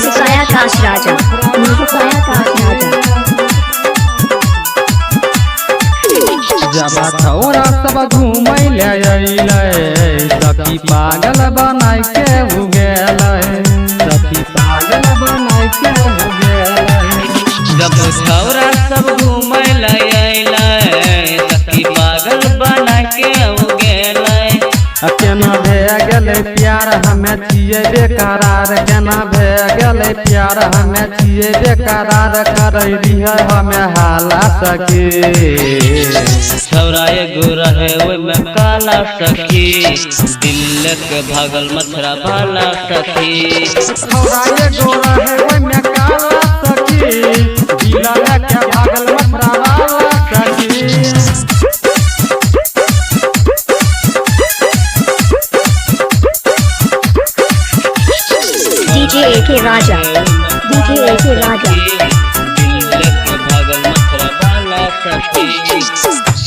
Music by Akash Raja. Music by Akash Raja. जब छौरा सब घूमै ले अइलै सखी पागल बनाई के हो गेलै सखी पागल बनाई के हो गेलै। जब छौरा सब घूमै ले अइलै सखी पागल बनाई के हो गेलै। केना भए गेलै प्यार हमे छियै बेकरार, केना भए गेलै प्यार हमे छियै बेकरार, करै रहियै हमे हाला सखी। छौरा एगो रहे ओइमे काला सखी, दिल के भागल मथुरा भाला सखी। छौरा एगो रहे ओइमे काला सखी, दिल के भागल मथुरा भाला सखी। DJ AK Raja. DJ AK Raja.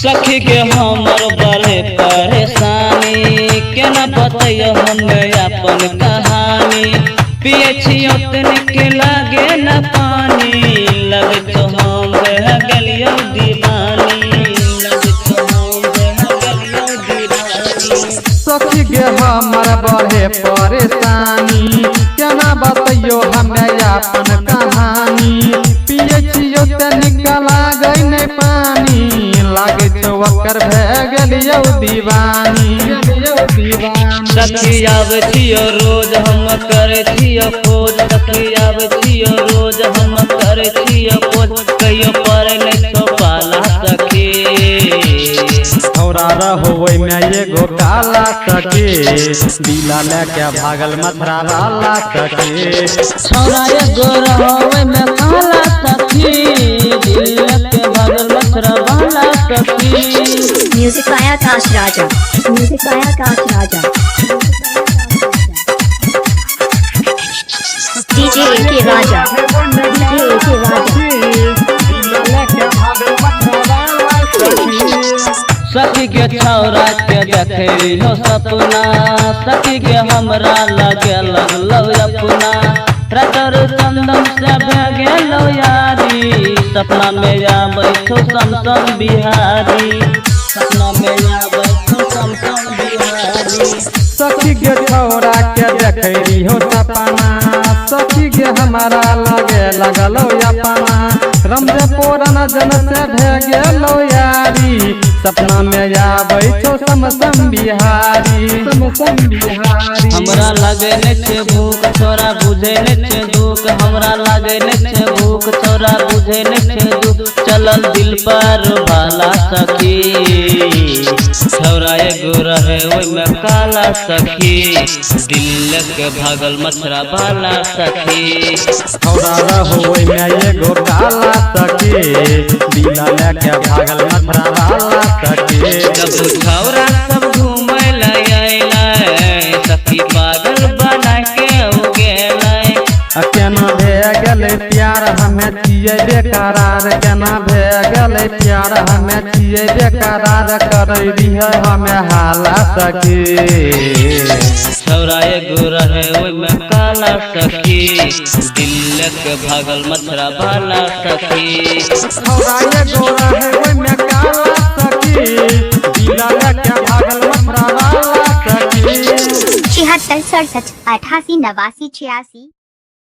सखी के हमर बड़े परेशानी, केना बतैयो हमें अपन कहानी। पिए छियो तनिक लागे न पानी, लगे तो हम बह गेलियो दीवानी, लगे तो हम बह गेलियो दीवानी। सखी गे हमर बड़े परेशानी, केना बतैयो हमे अपन कहानी। पिए छियो तनिक लागे न पानी, लागे छो ओकर भए गेलियो दीवानी। सखी आवे छियो रोज हम करे छियो खोज, सखी आवे छियो रोज हम करे छियो खोज, कहियो पड़े नहीं तो पाला सखी। छौरा रहो ओइमे एगो काला सखी, दिला लेके भागल मथुरा वाला सखी। छौरा एगो रहो ओइमे काला सखी, दिल के भागल मथुरा वाला सखी। Music by Akash Raja. Music by Akash Raja. DJ AK Raja. DJ AK Raja. सखी के छौरा के देखे हो सपना, सखी के हमरा लगे लगलो अपना। ट्रैक्टर चंदन से भे गेलो यारी, सपना में आबै छो समसम बिहारी, सपना में आबै छो समसम बिहारी। सखी के छौरा के देखे रहियो सपना, सखी के हमारा लगे लगलो अपना। रमजे पोरन जन से भे गेलो यारी, सपना में आबै छो समसम बिहारी, समसम बिहारी। हमरा लगे ने छे भूख छोरा बुझे ने छे दुख, हमरा लगे ने छे भूख छोरा बुझे ने छे दुख, चलल दिल पर भाला सखी। छौरा एगो रहे ओइमे काला सखी, दिल के भागल मथुरा भाला सखी। छौरा रहो ओइमे एगो काला सखी, दिला लेके भागल मथुरा वाला सखी। जब छौरा सब घूमै ले अइलै सखी पागल बना के हो गेलै। केना भए गेलै प्यार हमे छियै बेकरार, केना भए गेलै प्यार हमे छियै बेकरार, करै रहियै हमे हाला सखी। छौरा एगो रहे ओइमे काला सखी, दिल के भागल मथुरा भाला सखी। छौरा एगो रहे ओइमे काला सखी, दिला लेके भागल मथुरा वाला सखी। 76 67 88 89 86